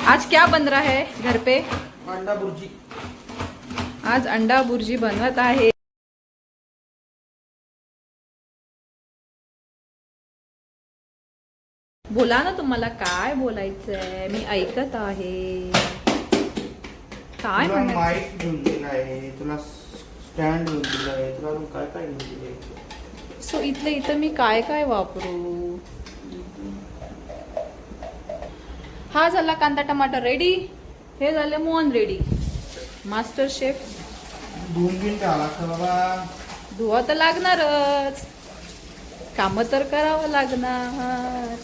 आज क्या बन रहा है घर पे? अंडा भुर्जी। आज अंडा भुर्जी बनवत आहे। बोला ना, तुम्हाला काय बोलायचंय, मी ऐकत आहे। काय तुला म्हणायचं? माईक घेऊन दिला आहे, तुला स्टँड घेऊन दिला आहे, तुला अजून काय काय घेऊन दिले? सो इथं मी काय काय वापरू? हा झाला कांदा टमाटर रेडी, हे झाले मोहन रेडी। मास्टर शेफ धुवून घेऊन द्यावा लागतं बाबा। धुवा तर लागणारच, काम तर करावं लागणार।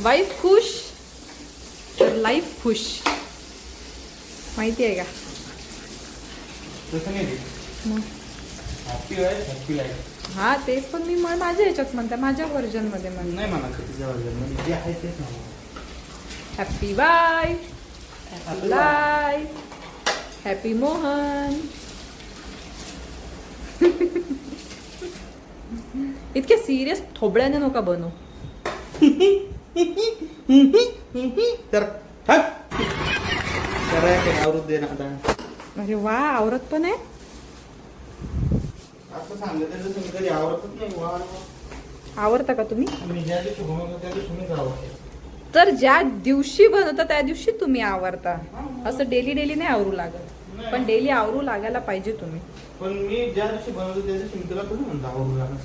वाईफ खुश तर लाईफ खुश, माहिती आहे का? तसं नाही मग हॅपी लाईफ, हॅपी लाईफ हा तेच, पण मी माझ्या ह्याच्यात म्हणते, माझ्या व्हर्जन मध्ये म्हणते। नाही म्हणा तुझ्या वर्जन जे आहे तेच म्हणा। Happy wife, happy life, happy Mohan. इतके सिरियस थोबड्याने नका बनू। तर आवृत्त दे ना आता। अरे वा, आवरत पण आहे। असं सांगितलं तर तुम्ही कधी आवडतच नाही। वा आवरता का तुम्ही? मी ज्या दिवशी बनवतो त्या दिवशी तुम्ही करावं। तर ज्या दिवशी बनवता त्या दिवशी तुम्ही आवरता, असं डेली डेली नाही आवरू लागत, पण डेली आवरू लागायला पाहिजे तुम्ही। पण मी ज्या दिवशी बनवतो त्या दिवशी मी तुला कसं म्हणतो आवडू लागलं?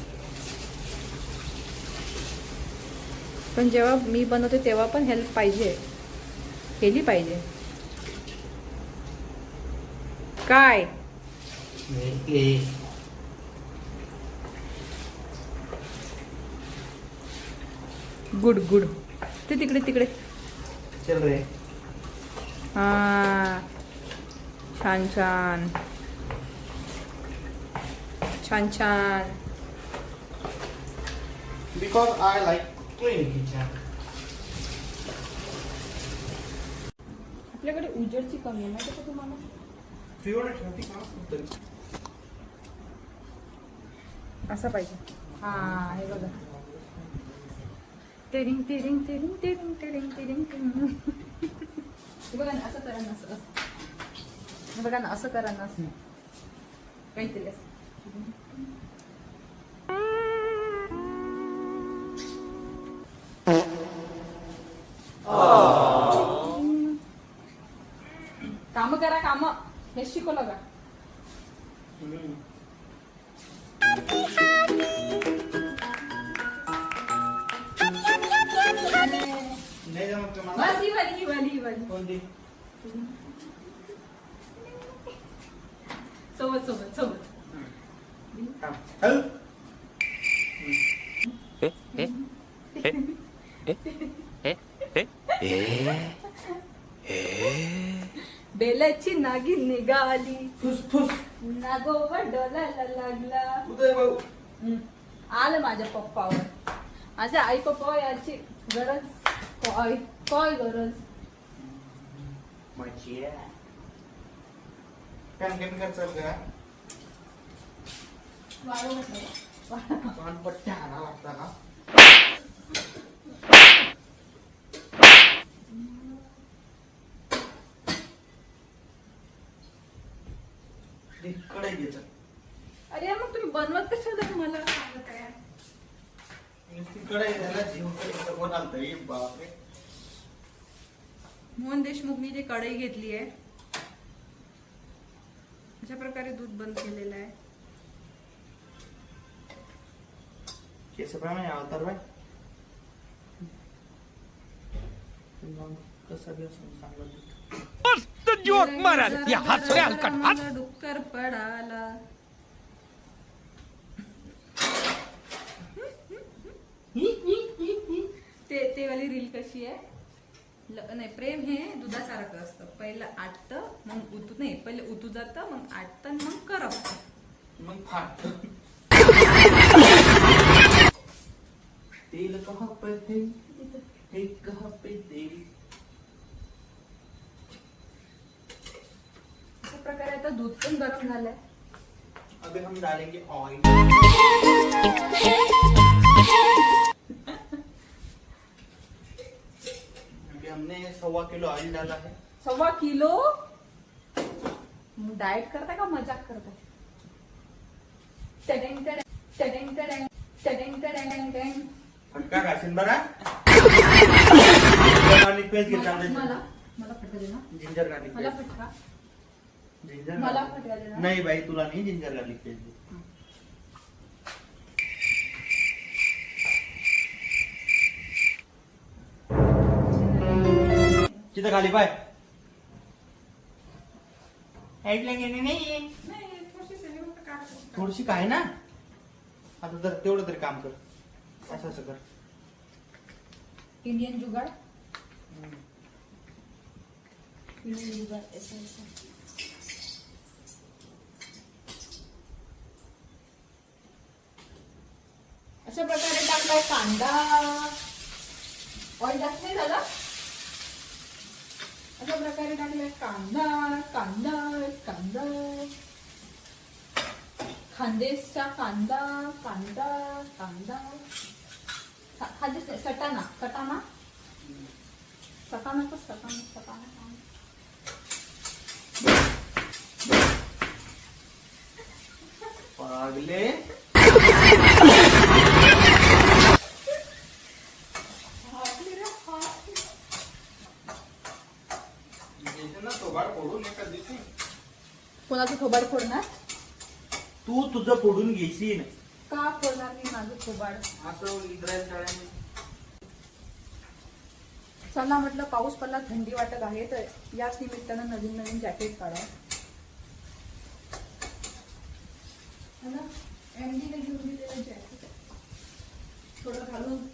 पण जेव्हा मी बनवते तेव्हा पण हेल्प पाहिजे, केली पाहिजे। काय गुड गुड, ते तिकडे तिकडे। चल रे। हा छान छान छान छान। Because I like clean kitchen. आपल्याकडे उजेडची कमी आहे माहिती का तुम्हाला? असं पाहिजे। हा हे बघा, तेरिंग तेरिंग तेरिंग तेरिंग तेरिंग तेरिंग तेरिंग। हे बघा ना, असं करा ना, असं हे बघा ना, असं करा ना, असं काहीतरी असं। काम करा, काम हे शिकवलं का? नाही जमत का मला? बस ही वाली, ही वाली, ही वाली। कोणती? सोबत सोबत सोबत। हॅलो बेलाची नागिन निघाली, फुसफुस नागोवर डोलायला लागला। उदय भाऊ आलं माझ्या पप्पावर, माझ्या आई पप्पा याची गरज काय, काय गरज? माझी फॅन कमी करचा का? पट्ट्या आणा लागता का? कडे घ्यायचं। अरे मग तुम्ही बनवत कशाला, मला सांगत आहे? कडे घ्यायला जीव कोण आणतंय? बापरे। मोहन देशमुखनी जी कढई घेतली आहे, अशा प्रकारे दूध बंद केलेलं आहे। केसप्रमाणे अवतार बाय कसं बी असं सांगलं मस्त जोक मारा या हसरे हलकट मला डुक्कर पडाला। ते वाली रील कशी आहे? नाही, प्रेम हे दुधासारखं असतं, पहिलं आटतं मग उतू, नाही पहिले उतू जातं मग आटतं मग करपतं मग फाट तेल कहाँ पे है कहाँ पे तेल। अशा प्रकारे आता दूध पण गरम झालंय। अभी हम डालेंगे ऑयल। अभी हमने 1.25 किलो ऑयल डाला है। 1.25 किलो? डाएट करता का मजाक करता? टडेंग टडेंग टडेंग टडेंग टडेंग टडेंग टडेंग. फटका घासीन बरा. गार्लिक पेस्ट घे चांगली. मला फटका दे ना. जिंजर गार्लिक मला पेस्ट. फटका. जिंजर मला garlic. फटका दे ना. नाही बाई तुला नाही जिंजर गार्लिक पेस्ट दे. तिथं खाली पाय. ऐकलं गेले नाही. नाही, थोडीशी सगळी फक्त काढ. थोडीशी काय ना आता जर तेवढं तरी काम कर. असं असं कर. इंडियन जुगाड. इंडियन जुगाड ऐसा ऐसा. अशा प्रकारे टाकलाय कांदा. ऑइल जास्त नाही झालं. अशा प्रकारे टाकलाय कांदा कांदा कांदा. खानदेशचा कांदा कांदा कांदा. खानदेश नाही, सटाणा सटाणा सटाणा का सटाणा सटाणा. पागले. कोणाचं थोबाड फोडणार? तू तुझं फोडून घेशील. का फोडणार मी माझं थोबाड? असं इस्रायल शाळेने. चला म्हटलं पाऊस पडला, थंडी वाटत आहे, तर याच निमित्तानं नवीन नवीन जॅकेट काढा. एमडीने घेऊन दिलेलं जॅकेट थोडं घालून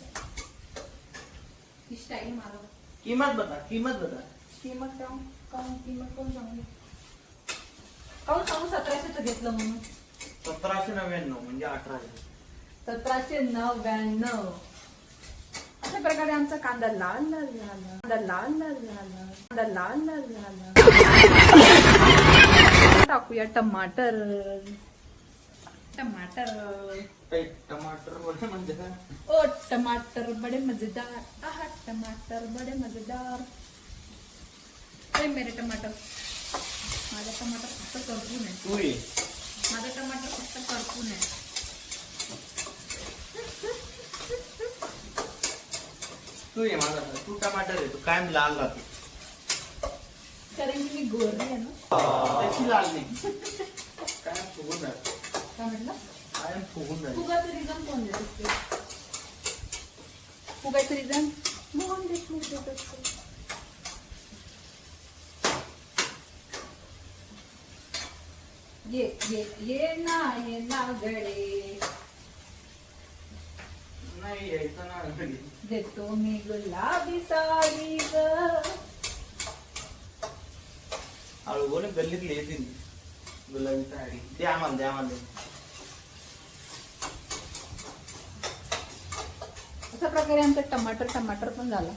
ही स्टाईल मारा. कीमत बता. कीमत किंमत किंमत कोण सांगली? काऊन सांगू 1700चं घेतलं म्हणून? 1799 म्हणजे 1800. 1799. अशा प्रकारे आमचा कांदा लाल लाल झाला. कांदा लाल लाल झाला. कांदा लाल लाल झाला. टाकूया टमाटर. टमाटर. टमाटर बोले म्हणजे काय? ओ टमाटर बडे मजेदार. आहा टमाटर बडे मजेदार. ए मेरे टमाटर. माझा टमाटर फक्त करपून आहे. तू ये. माझा टमाटर फक्त करपून आहे. तू ये माझा. तू टमाटर आहे. तू कायम लाल राहतो. कारण की मी गोरी आहे ना. त्याची लाल नाही. कायम फुगून राहतो. काय म्हटलं? कायम फुगून राहतो. फुगाचं रिझन कोण देत असते? फुगाचं रिझन मोहन देशमुख देत असते. ये ना गडे. नाही यायचं ना घरी. देतो मी गुलाबी साडी ग. हळू बोल. गल्लीतले येतील गुलाबी साडी. दे आम्हाला. दे आम्हाला. अशा प्रकारे आमचं टमाटर पण झाला.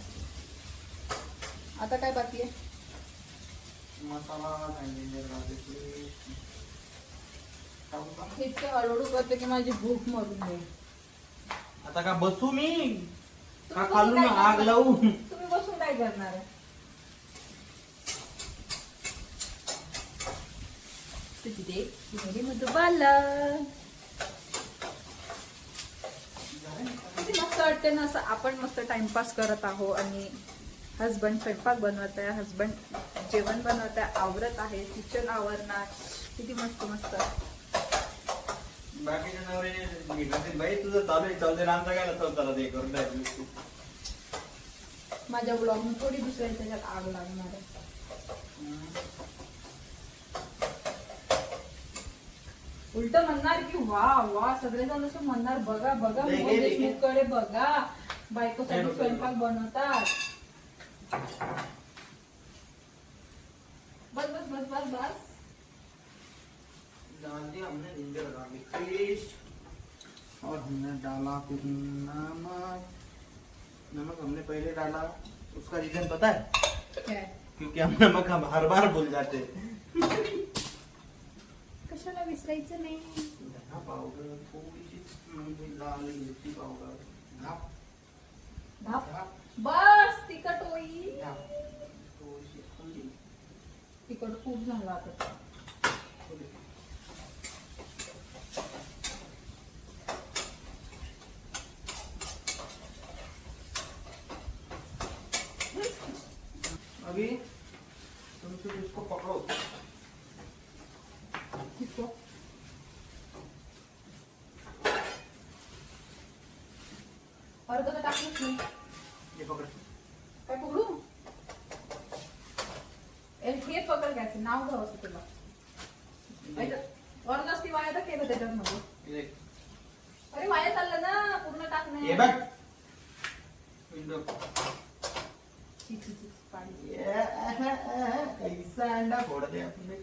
आता काय बाकी आहे? मसाला इतकं हळूहळू करते की माझी भूक मरून जाईल. आता का बसू मी का तुम्ही खालून बसून काय आग करणार? लावू? तुम्ही बसून काय करणार आहे? तुझी मेरी मधुबाला. किती मस्त वाटते ना असं. आपण मस्त टाइमपास करत आहो आणि हसबंड स्वयंपाक बनवत आहे. हसबंड जेवण बनवत आहे. आवरत आहे. किचन आवरणार. किती मस्त मस्त. बाकीच्या नवरे बाई तुझं चालू आहे आमचा काय चौथाला ते करून राहिली. माझ्या ब्लॉग मध्ये थोडी दुसऱ्या त्याच्यात आग लागणार आहे. उलट म्हणणार की वा वा सगळेजण असं म्हणणार बघा बघा मोहन देशमुखकडे बघा बायकोसाठी स्वयंपाक बनवतात. बस बस बस बस बस. डाल दिया हमने जिंजर गार्लिक पेस्ट और हमने डाला फिर नमक. नमक हमने पहले डाला. उसका रीजन पता है? क्या है? क्योंकि हम नमक हम हर बार भूल जाते हैं. कशाला विसरायचं नाही. धना पावडर थोडीशी लाल मिरची पावडर. बस तिखट होईल. तिखट खूप झाला आता. अभी तुम फिर इसको पकड़ो. किसको? अर्ध तर टाकलंच नाही. ये पकड़. काय पकडू? हे पकड घ्यायचं, नाव घ्यावं असं तुला. अर्ध असती वाया तर केलं त्याच्यात मध्ये. ये अरे वाया चाललं ना, पूर्ण टाकणे. बघ. विंडो. छी, छी, छी, पाणी. ये कैसा अंडा फोड़ दे आपने.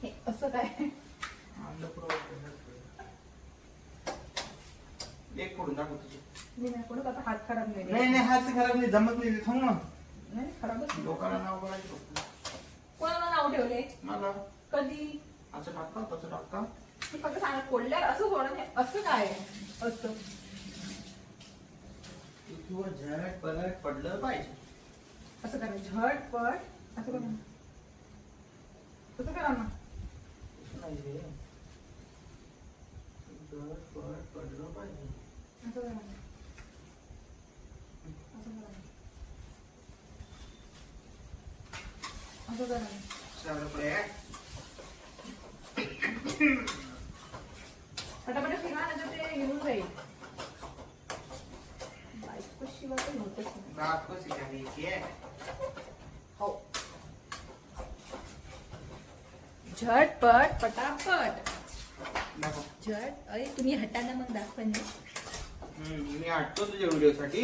हे असं काय? अंडा पुरवठा. एक फोडून दाखव तुझे. मी नाही पडत आता, हात खराब नाही. नाही नाही हात खराब नाही, जमत नाही. थांब ना. नाही, खराबच नाही. लोकांना नाव बोलायचं फक्त. कोणाला नाव ठेवले? मला कधी? असं टाकता तसं टाकता. मी फक्त सांगत फोडल्यावर असं थोडं नाही. असं काय असं? किंवा झट पलट पडलं पाहिजे. असं करा, झटपट असं करा. तसं करा ना. नाही रे. झट पलट पडलं पाहिजे. असं करा ना. असं करा ना. असं करा ना. चालेल पुढे. पटापट फिरा ना, तर ते घेऊन जाईल. बायको शिवाय तर होतच नाही. रात को सिखाने की है. हो. झटपट पटापट. दाखव. झट. अरे तुम्ही हटाना मग दाखवा ना. मी हटतो तुझ्या व्हिडिओ साठी.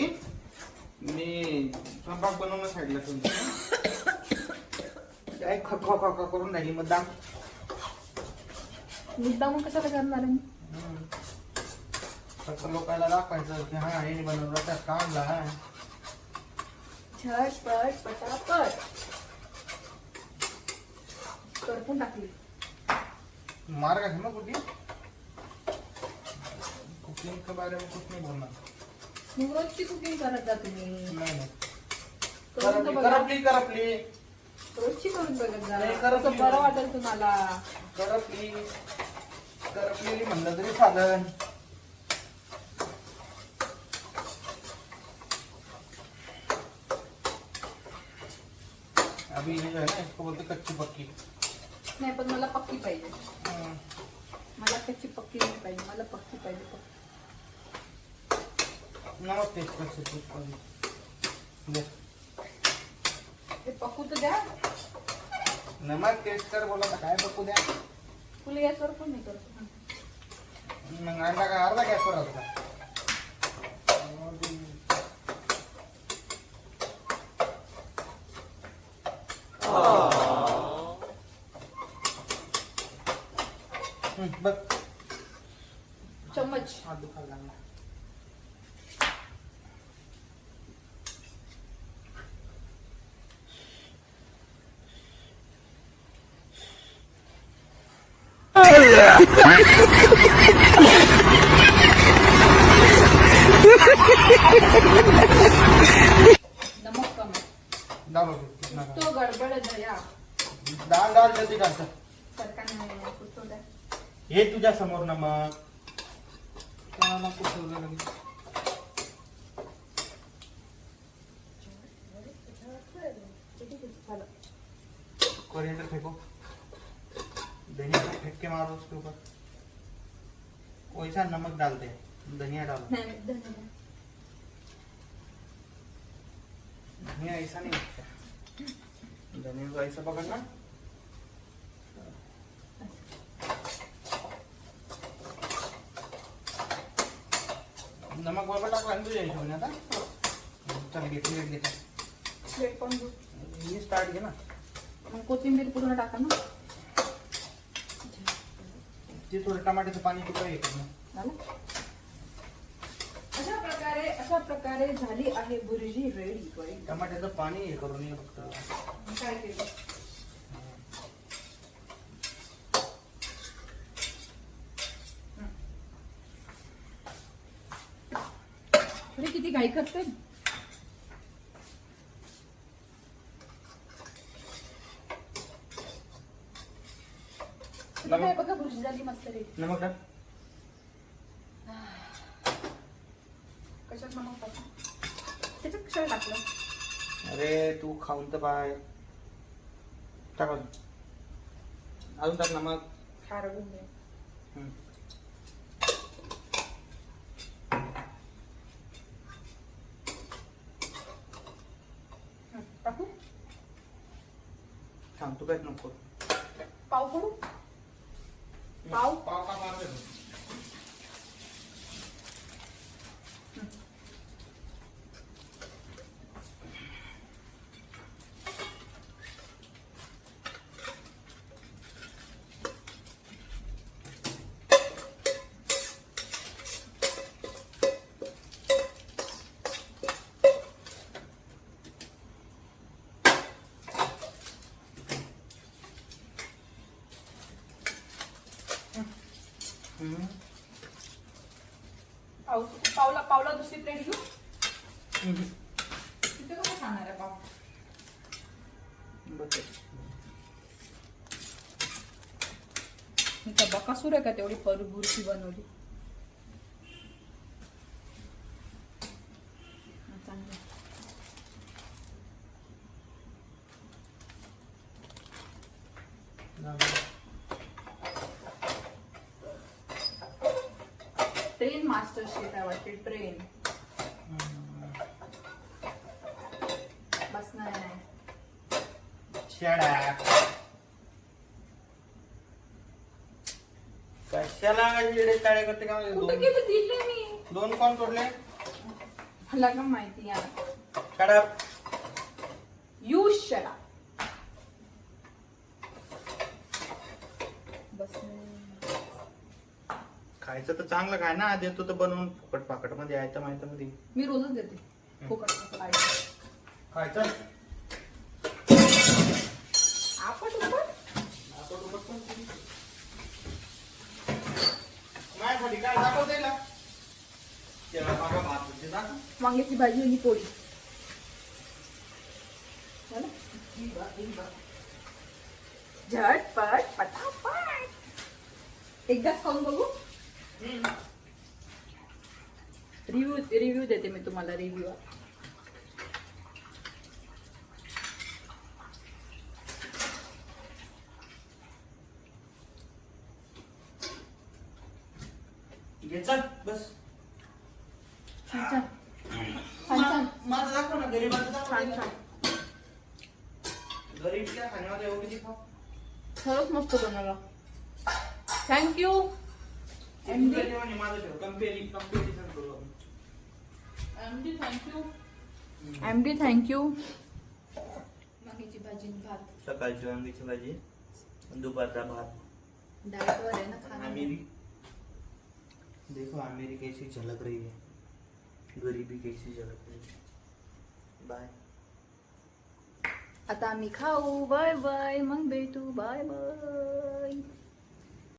मी स्वयंपाक बनवणं साईडला ठेवून काय खा करून राहिली मुद्दाम. मुद्दा मग कशाला करणार आहे? फक्त लोकांना दाखवायचं की हा हे बनवलं तर काम झाला. झटपट पटापट. करपून टाकली. मार का ना कुकिंग. कुकिंग के बारे में कुछ नहीं बोलना. मग रोजची कुकिंग करत जा तुम्ही. नाही करून तर बघा. करपली रोजची करून बघत जा. नाही, करत असं नाही. बरं वाटेल तुम्हाला. करपलेली म्हणलं तरी चालेल. अभी ये जो है ना इसको बोलते कच्ची पक्की. नाही पण मला पक्की पाहिजे. मला कच्ची पक्की नाही पाहिजे, मला पक्की पाहिजे. पक्की. नमक टेस्ट कर सकते. ते पकू तर द्या. नमक टेस्ट कर बोला काय पकू द्या. फुल गॅसवर पण नाही करतो. मग अंडा का अर्धा गॅसवर होता. बघ चम्मच. हात दुखायला लागला. नमक कमी. डालो तो गडबड दया. डाळ डाळ जल्दी डालतं. सरकारने कुठं द्या. हे तुझ्या समोर नमक. कोणाला कुठवलं लगेच. कोरिएंडर फेंको. धनिया को फेंक के मारो उसके ऊपर. वैसा नमक डाल दे. धनिया डालो. नाही, धन्यवाद. धनिया ऐसा नहीं होता. धनिया को ऐसा पकड़ना. नमक बरोबर टाकला ना तुझ्या हिशोबाने आता. चल घे प्लेट घे. प्लेट पण घेऊ. मी स्टार्ट घे ना. मग कोथिंबीर पूर्ण टाका ना. ते थोडं टमाट्याचं पाणी किती येतं ना. झालं? अशा प्रकारे झाली आहे बुर्जी रेडी. टमाट्याचं पाणी हे करून ये फक्त. काय केलं? मी किती घाई करते. बघा बघा भुर्जी झाली मस्त रे. नमक टाक. कशात नमक टाकलं? त्याच्यात कशाला टाकलं? अरे तू खाऊन तर पाय. टाक अजून टाक नमक. खारं गुंड आहे. हम्म. टाकू थांब तू काय नको. पाव करू. पाव पाव का मारते. पावला दुसरी प्लेट घेऊ. तिथे कसं खाणार आहे पाव? मी तर बकासूर आहे का तेवढी बुरशी बनवली. चांगलं. ट्रेन मास्टर शेफ आहे वाटते. ट्रेन बसणार नाही. कशाला येडे टाळे करते का? कुठं गेले दिले मी. दोन कोण तोडले? मला का माहिती यार. Shut up. You shut up. बस खायचं तर चांगलं काय ना. देतो तर बनवून फुकट पाकट मध्ये आयतं माहिती मध्ये. मी रोजच देते फुकट. खायचं आपण उपट. माझ्यासाठी काय दाखवते ना. त्याला मागा भात होते ना. वांग्याची भाजी आणि पोळी. झालं? झटपट पटापट. एकदाच खाऊन बघू. रिव्ह्यू देते मी तुम्हाला. रिव्ह्यू चल बस. छान छान छान छान माझं दाखव ना. गरीबाचं छान दाखव. छान. गरीब क्या खाण्यामध्ये एवढी खाऊ. खरंच मस्त बनवला. Thank you MD. माझं ठेव. कंपेरिझन करू आपण. MD thank you. MD thank you. वांग्याची भाजी आणि भात. सकाळची वांग्याची भाजी, दोपहरचा भात. डाएटवर आहे ना खाना. आमिरी देखो, आमिरी कैसी झलक रही है. गरीबी कैसी झलक रही है. बाय. आता आम्ही खाऊ. Bye bye. मग भेटू. Bye bye.